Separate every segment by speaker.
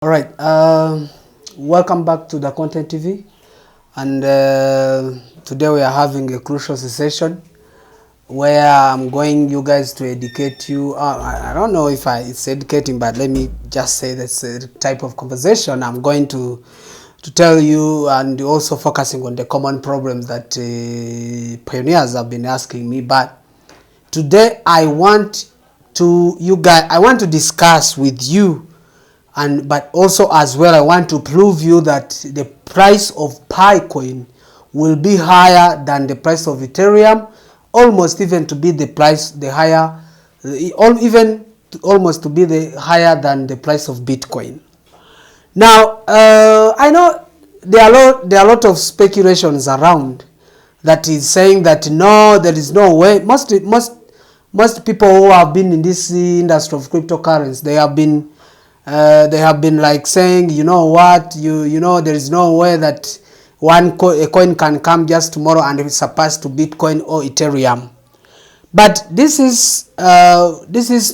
Speaker 1: All right, welcome back to the Content TV, and today we are having a crucial session where I'm going you guys to educate you. I don't know if it's educating, but let me just say that's a type of conversation. I'm going to tell you, and also focusing on the common problems that pioneers have been asking me. But today I want to discuss with you. But also as well, I want to prove you that the price of Pi coin will be higher than the price of Ethereum, almost even to be almost to be the higher than the price of Bitcoin. Now, I know there are a lot of speculations around that is saying that no, there is no way. Most people who have been in this industry of cryptocurrency, they have been like saying, you know what, you know there is no way that a coin can come just tomorrow and surpass to Bitcoin or Ethereum. But this is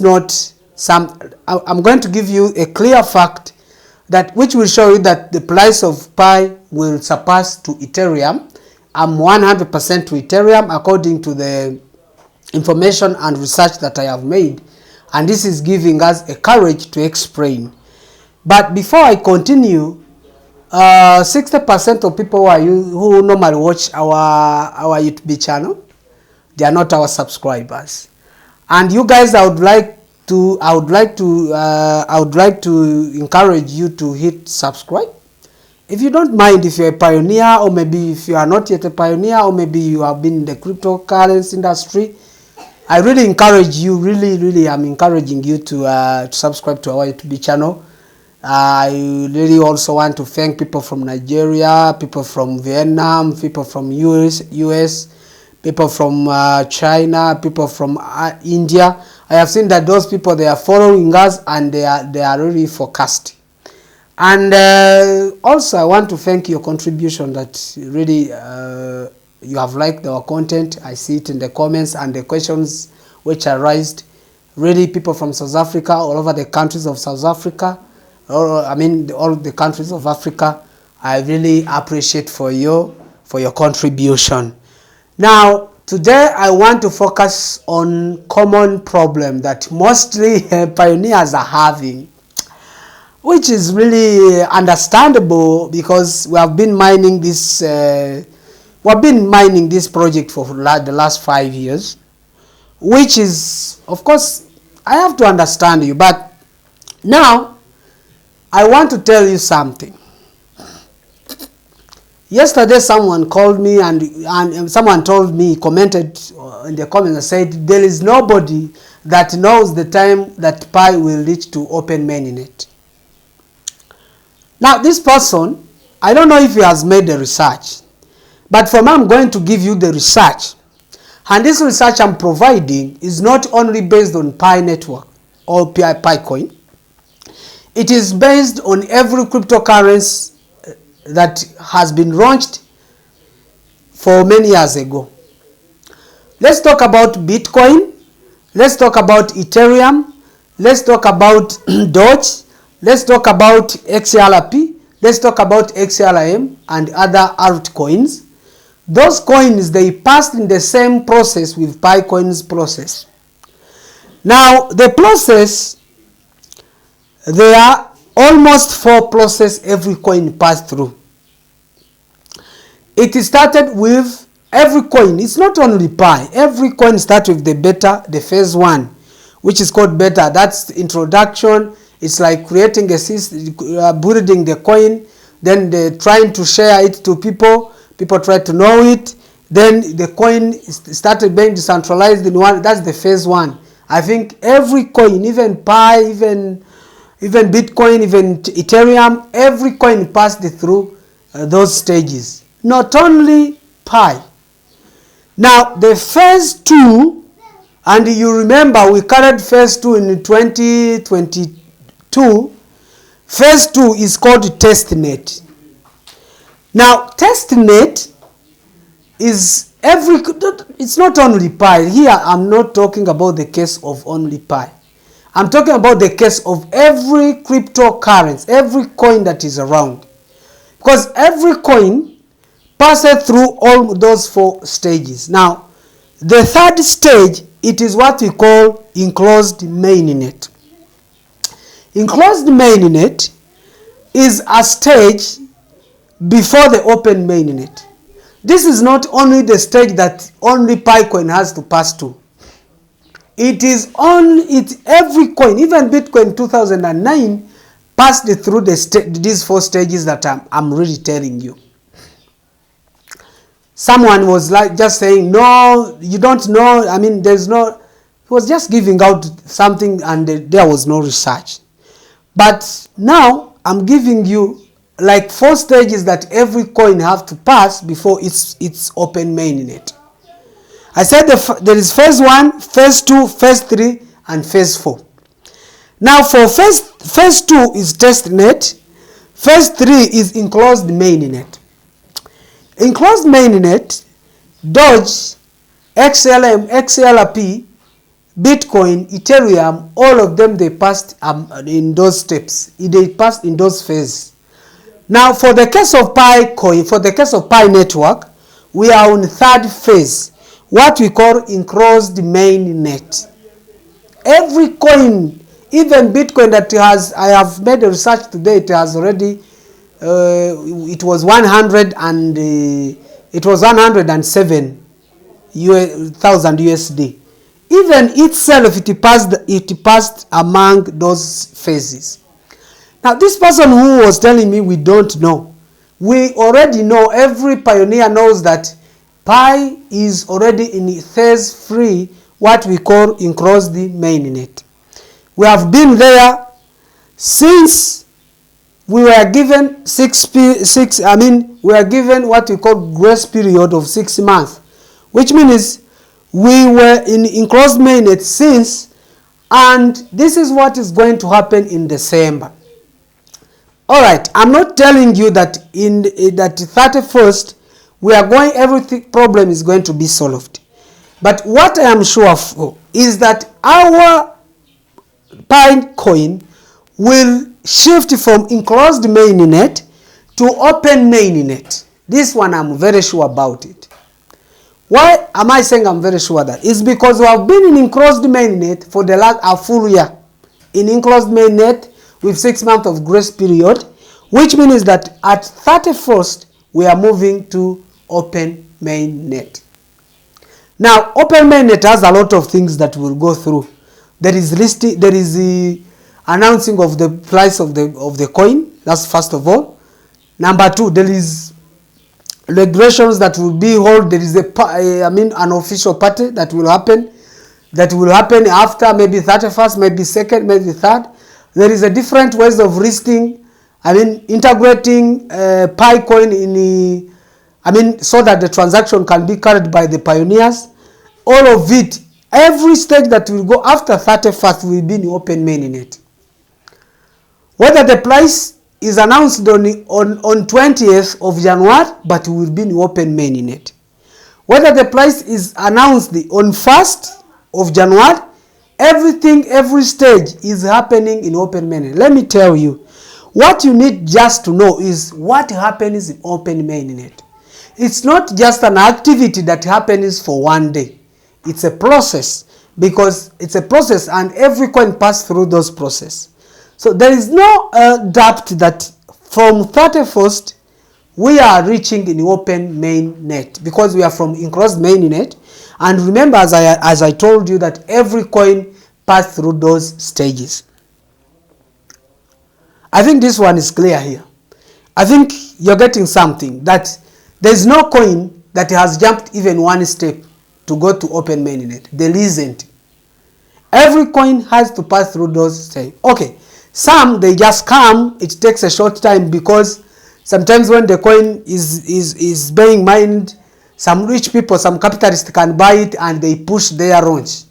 Speaker 1: not some. I'm going to give you a clear fact which will show you that the price of Pi will surpass to Ethereum. I'm 100% to Ethereum according to the information and research that I have made, and this is giving us a courage to explain. But before I continue, 60% of people who normally watch our YouTube channel, they are not our subscribers. And you guys, I would like to encourage you to hit subscribe. If you don't mind, if you're a pioneer, or maybe if you are not yet a pioneer, or maybe you have been in the cryptocurrency industry, I really encourage you, I'm encouraging you to subscribe to our YouTube channel. I really also want to thank people from Nigeria, people from Vietnam, people from US, people from China, people from India. I have seen that those people, they are following us, and they are really focused. And also I want to thank your contribution that really you have liked our content. I see it in the comments and the questions which are raised. Really, people from South Africa, all over the countries of South Africa, all the countries of Africa, I really appreciate for your contribution. Now, today I want to focus on common problem that mostly pioneers are having, which is really understandable because we have been mining this project for the last 5 years, which is, of course, I have to understand you. But now I want to tell you something. Yesterday someone called me and someone told me, commented in the comments, and said there is nobody that knows the time that Pi will reach to open Mainnet. Now this person, I don't know if he has made the research, but for me, I'm going to give you the research. And this research I'm providing is not only based on Pi network or Pi coin. It is based on every cryptocurrency that has been launched for many years ago. Let's talk about Bitcoin. Let's talk about Ethereum. Let's talk about Doge. Let's talk about XRP. Let's talk about XRM and other altcoins. Those coins, they passed in the same process with Pi coins process. Now, the process, there are almost 4 processes every coin passed through. It started with every coin. It's not only Pi. Every coin starts with the beta, the phase 1, which is called beta. That's the introduction. It's like creating a system, building the coin, then they're trying to share it to people. People try to know it. Then the coin started being decentralized in one. That's the phase 1. I think every coin, even Pi, even Bitcoin, even Ethereum, every coin passed through those stages. Not only Pi. Now the phase 2, and you remember we carried phase 2 in 2022. Phase 2 is called testnet. Now, testnet is it's not only Pi. Here, I'm not talking about the case of only Pi. I'm talking about the case of every cryptocurrency, every coin that is around. Because every coin passes through all those 4 stages. Now, the third stage, it is what we call enclosed mainnet. Enclosed mainnet is a stage before the open mainnet. This is not only the stage that only Picoin has to pass to. It is every coin, even Bitcoin 2009 passed through these 4 stages that I'm really telling you. Someone was like just saying, no, you don't know. I mean, there's no, he was just giving out something and there was no research. But now I'm giving you like 4 stages that every coin have to pass before it's open mainnet. I said there is phase 1, phase 2, phase 3, and phase 4. Now for phase 2 is testnet, phase 3 is enclosed mainnet. Enclosed mainnet, Doge, XLM, XLRP, Bitcoin, Ethereum, all of them, they passed in those steps. They passed in those phases. Now for the case of Picoin, for the case of Pi network, we are on 3rd phase, what we call enclosed mainnet. Every coin, even Bitcoin that I have made a research today, it has already, it was 107,000 USD. Even itself, it passed among those phases. Now this person who was telling me we don't know, we already know, every pioneer knows that Pi is already in phase 3, what we call enclosed mainnet. We have been there since we were given we were given what we call grace period of 6 months, which means we were in enclosed mainnet since, and this is what is going to happen in December. Alright, I'm not telling you that in that 31st we are going, everything problem is going to be solved. But what I am sure of is that our Picoin will shift from enclosed mainnet to open mainnet. This one I'm very sure about it. Why am I saying I'm very sure that? It's because we have been in enclosed mainnet for the last a full year. In enclosed mainnet with 6 months of grace period, which means that at 31st we are moving to open mainnet. Now open mainnet has a lot of things that we'll go through. There is the announcing of the price of the coin. That's first of all. Number 2, there is regulations that will be held. There is an official party that will happen. That will happen after maybe 31st, maybe 2nd, maybe 3rd. There is a different ways of listing. Integrating Picoin in so that the transaction can be carried by the pioneers. All of it, every stage that will go after 31st will be in open mainnet. Whether the price is announced on 20th of January, but it will be in open mainnet. Whether the price is announced on 1st of January, everything, every stage is happening in open mainnet. Let me tell you, what you need just to know is what happens in open mainnet. It's not just an activity that happens for one day. It's a process, because it's a process and every coin passes through those processes. So there is no doubt that from 31st we are reaching in open mainnet, because we are from enclosed mainnet. And remember, as I told you, that every coin passes through those stages. I think this one is clear here. I think you're getting something, that there is no coin that has jumped even one step to go to open mainnet. There isn't. Every coin has to pass through those stages. Okay, some they just come, it takes a short time, because sometimes when the coin is being mined, some rich people, some capitalists can buy it and they push their launch.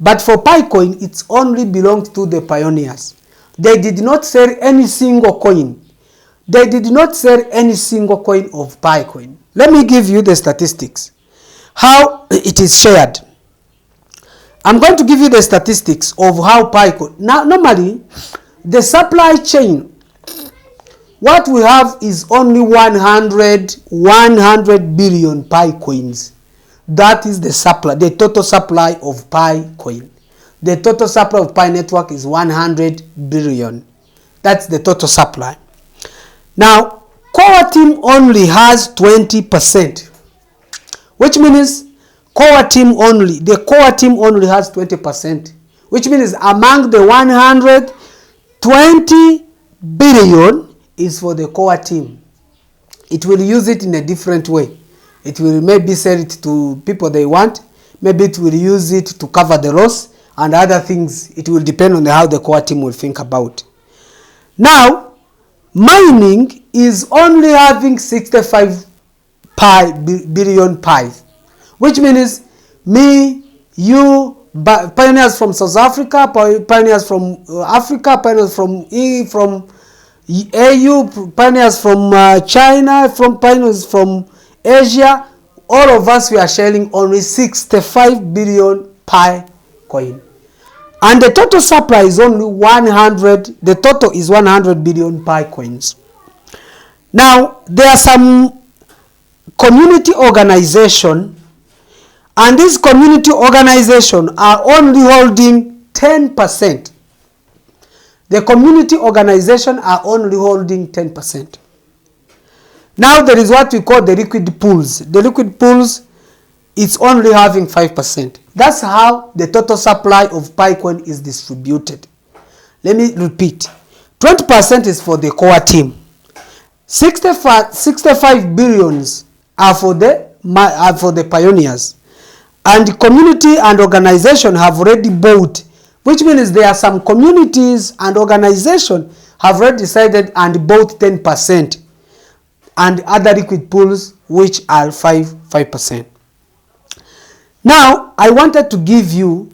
Speaker 1: But for Picoin, it only belongs to the pioneers. They did not sell any single coin. They did not sell any single coin of Picoin. Let me give you the statistics. How it is shared. I'm going to give you the statistics of how Pi coin. Now, normally, the supply chain, what we have is only 100 billion Pi coins. That is the supply, the total supply of Pi coin. The total supply of Pi network is 100 billion. That's the total supply. Now, core team only has 20%, which means core team only, the core team only has 20%, which means among the 120 billion is for the core team. It will use it in a different way. It will maybe sell it to people they want, maybe it will use it to cover the loss and other things. It will depend on how the core team will think about. Now, mining is only having 65 billion pies, which means me, you, pioneers from South Africa, pioneers from Africa, pioneers from AU, pioneers from China, pioneers from Asia, all of us, we are sharing only 65 billion Pi coin. And the total supply is only 100, the total is 100 billion Pi coins. Now, there are some community organization, and these community organizations are only holding 10%. The community organization are only holding 10%. Now there is what we call the liquid pools. The liquid pools, it's only having 5%. That's how the total supply of Picoin is distributed. Let me repeat. 20% is for the core team. 65 billions are for the pioneers. And the community and organization have already bought, which means there are some communities and organizations have already decided and bought 10%, and other liquid pools which are 5%. Now, I wanted to give you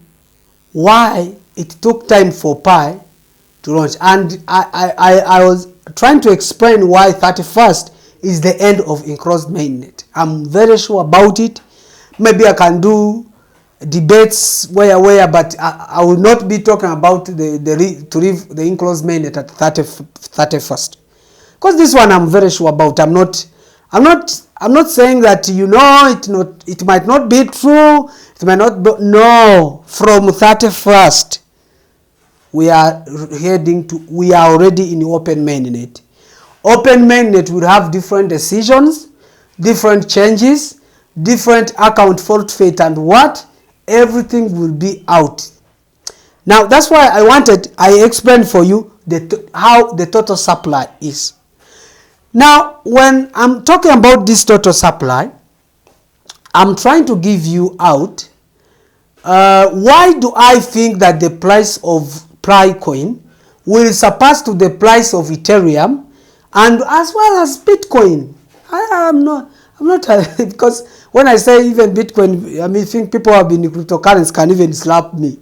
Speaker 1: why it took time for Pi to launch, and I was trying to explain why 31st is the end of enclosed mainnet. I'm very sure about it. Maybe I can do debates where, but I will not be talking about to leave the enclosed mainnet at 31st. Because this one I'm very sure about. I'm not saying that, you know, it might not be true. It might not be, no. From 31st, we are already in open mainnet. Open mainnet will have different decisions, different changes, different account fault fate, and what everything will be out. Now that's why I explained for you how the total supply is. Now, when I'm talking about this total supply, I'm trying to give you out why do I think that the price of Picoin will surpass to the price of Ethereum and as well as Bitcoin. I'm not because when I say even Bitcoin, I think people who have been in cryptocurrency can even slap me.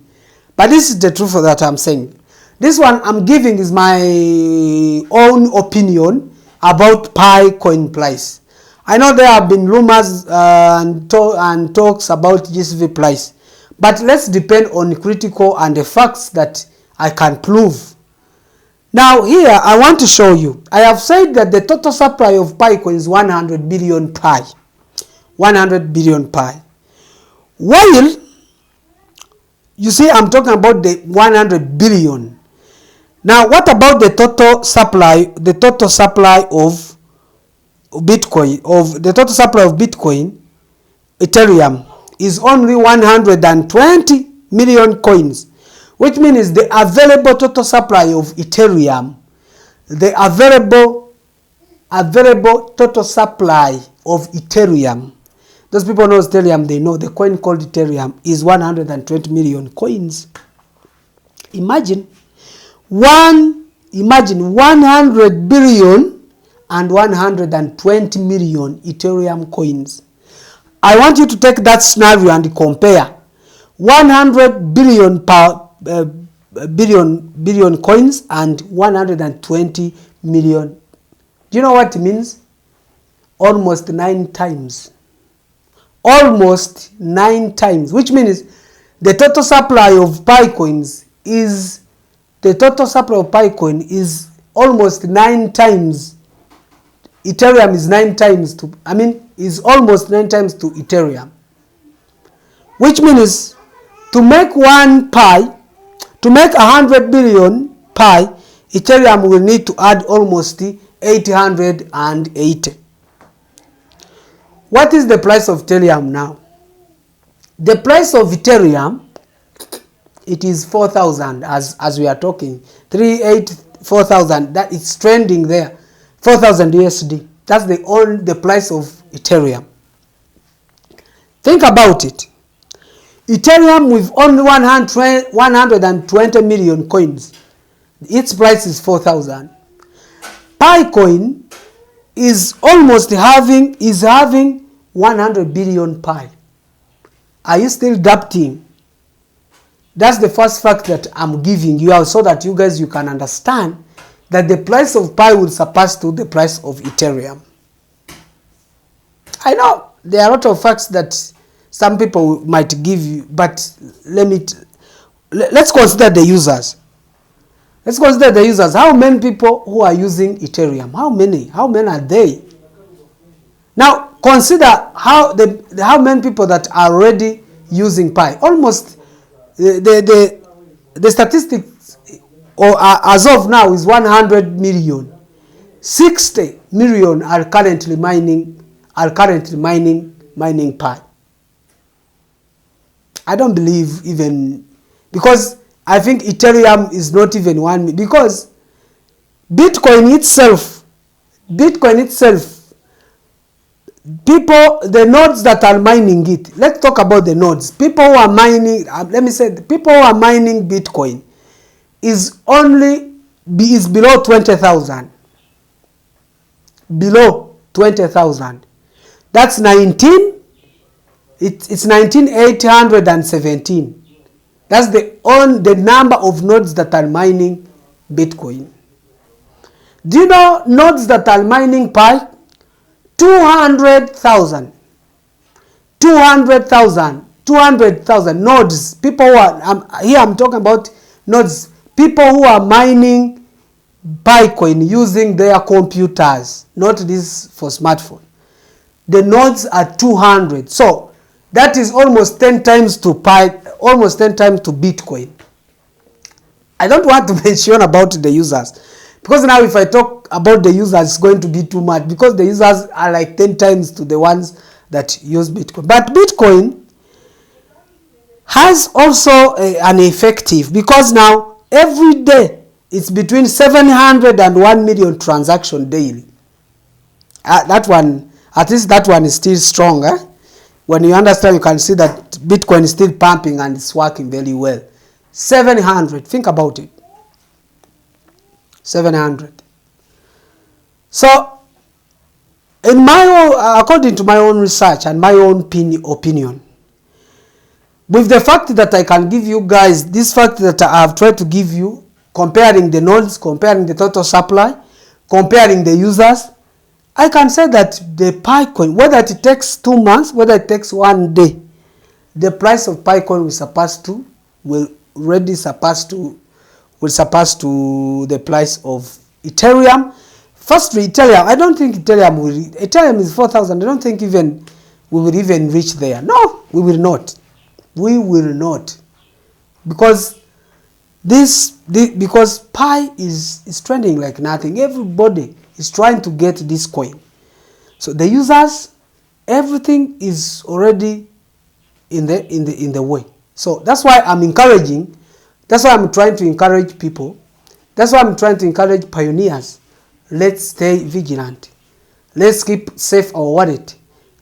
Speaker 1: But this is the truth that I'm saying. This one I'm giving is my own opinion about Picoin price. I know there have been rumors and talks about GSV price, but let's depend on critical and the facts that I can prove. Now here I want to show you. I have said that the total supply of Picoin is 100 billion Pi. 100 billion Pi. While you see I'm talking about the 100 billion. Now what about the total supply? The total supply of Bitcoin, Ethereum is only 120 million coins, which means the available total supply of Ethereum, the available total supply of Ethereum, those people know Ethereum, they know the coin called Ethereum is 120 million coins. Imagine 100 billion and 120 million Ethereum coins. I want you to take that scenario and compare 100 billion billion coins and 120 million. Do you know what it means? Almost 9 times. Almost 9 times, which means the total supply of Pi coins is almost 9 times. Ethereum is 9 times to, is almost 9 times to Ethereum. Which means to make 1 Pi, to make 100 billion Pi, Ethereum will need to add almost 880. What is the price of Ethereum now? The price of Ethereum, it is 4,000 as we are talking. 4,000, that it's trending there. 4,000 USD. That's the price of Ethereum. Think about it. Ethereum with only 120 million coins, its price is 4,000. Pi coin is having 100 billion Pi. Are you still doubting? That's the first fact that I'm giving you so that you guys can understand that the price of Pi will surpass to the price of Ethereum. I know there are a lot of facts that some people might give you, but let's consider the users. Let's consider the users. How many people who are using Ethereum? How many are they? Now consider how many people that are already using Pi. Almost the statistics as of now is 100 million. 60 million are currently mining Pi. I don't believe even, because I think Ethereum is not even 1 million, because Bitcoin itself, people, the nodes that are mining it, let's talk about the nodes. People who are mining, people who are mining Bitcoin is below 20,000. Below 20,000. That's 19,817. That's the number of nodes that are mining Bitcoin. Do you know nodes that are mining Pi? 200,000. 200,000 nodes. People who are, here I'm talking about nodes. People who are mining Bitcoin using their computers, not this for smartphone. The nodes are 200. So that is almost 10 times to Pi, almost 10 times to Bitcoin. I don't want to mention about the users, because now if I talk about the users, it's going to be too much, because the users are like 10 times to the ones that use Bitcoin. But Bitcoin has also an effective, because now every day it's between 700 and 1 million transactions daily. That one, at least that one is still strong. When you understand, you can see that Bitcoin is still pumping and it's working very well. 700, think about it. 700. So, according to my own research and my own opinion, with the fact that I can give you guys, this fact that I have tried to give you, comparing the nodes, comparing the total supply, comparing the users, I can say that the Pi coin, whether it takes 2 months, whether it takes 1 day, the price of Pi coin will surpass to the price of Ethereum. Firstly, Ethereum, I don't think Ethereum is 4,000. I don't think even we will even reach there. No, we will not. We will not, because because Pi is trending like nothing. Everybody is trying to get this coin. So the users, everything is already in the way. So that's why I'm encouraging. That's why I'm trying to encourage people. That's why I'm trying to encourage pioneers. Let's stay vigilant. Let's keep safe our wallet.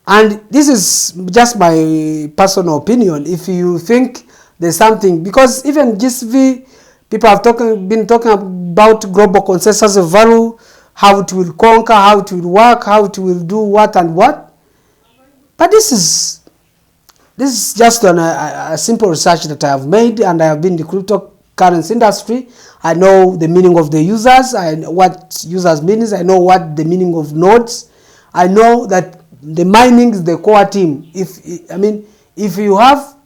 Speaker 1: And this is just my personal opinion. If you think there's something, because even GSV, people have been talking about global consensus of value, how it will conquer, how it will work, how it will do what and what. But this is just a simple research that I have made, and I have been in the cryptocurrency industry. I know the meaning of the users, I know what users means, I know what the meaning of nodes. I know that the mining is the core team. If you have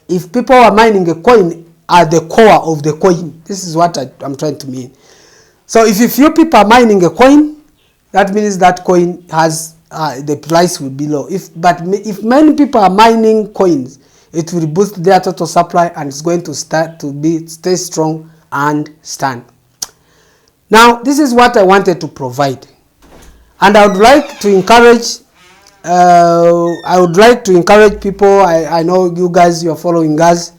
Speaker 1: if people are mining a coin at the core of the coin. This is what I'm trying to mean. So if a few people are mining a coin, that means that coin has the price will be low. If many people are mining coins, it will boost their total supply and it's going to stay strong and stand. Now, this is what I wanted to provide, and I would like to encourage. People. I know you guys, you're following us.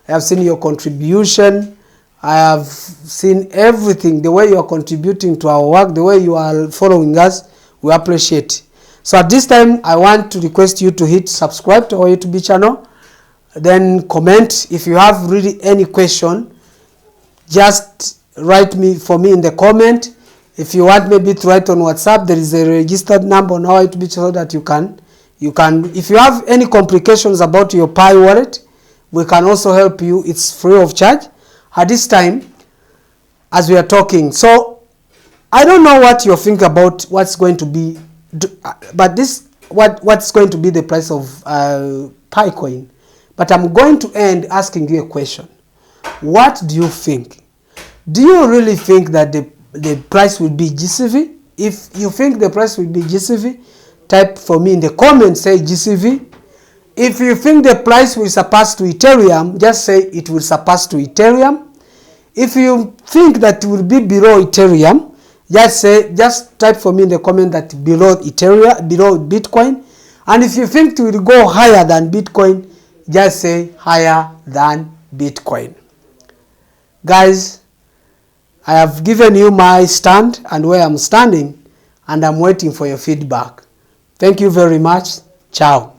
Speaker 1: I have seen your contribution. I have seen everything, the way you are contributing to our work, the way you are following us. We appreciate. So at this time, I want to request you to hit subscribe to our YouTube channel. Then comment. If you have really any question, just write for me in the comment. If you want maybe to write on WhatsApp, there is a registered number on our YouTube so that you can. If you have any complications about your Pi wallet, we can also help you. It's free of charge. At this time, as we are talking, so I don't know what you think about what's going to be, but what's going to be the price of Pi coin. But I'm going to end asking you a question. What do you think? Do you really think that the price will be GCV? If you think the price will be GCV, type for me in the comments, say GCV. If you think the price will surpass to Ethereum, just say it will surpass to Ethereum. If you think that it will be below Ethereum, just type for me in the comment that below Ethereum, below Bitcoin. And if you think it will go higher than Bitcoin, just say higher than Bitcoin. Guys, I have given you my stand and where I'm standing, and I'm waiting for your feedback. Thank you very much. Ciao.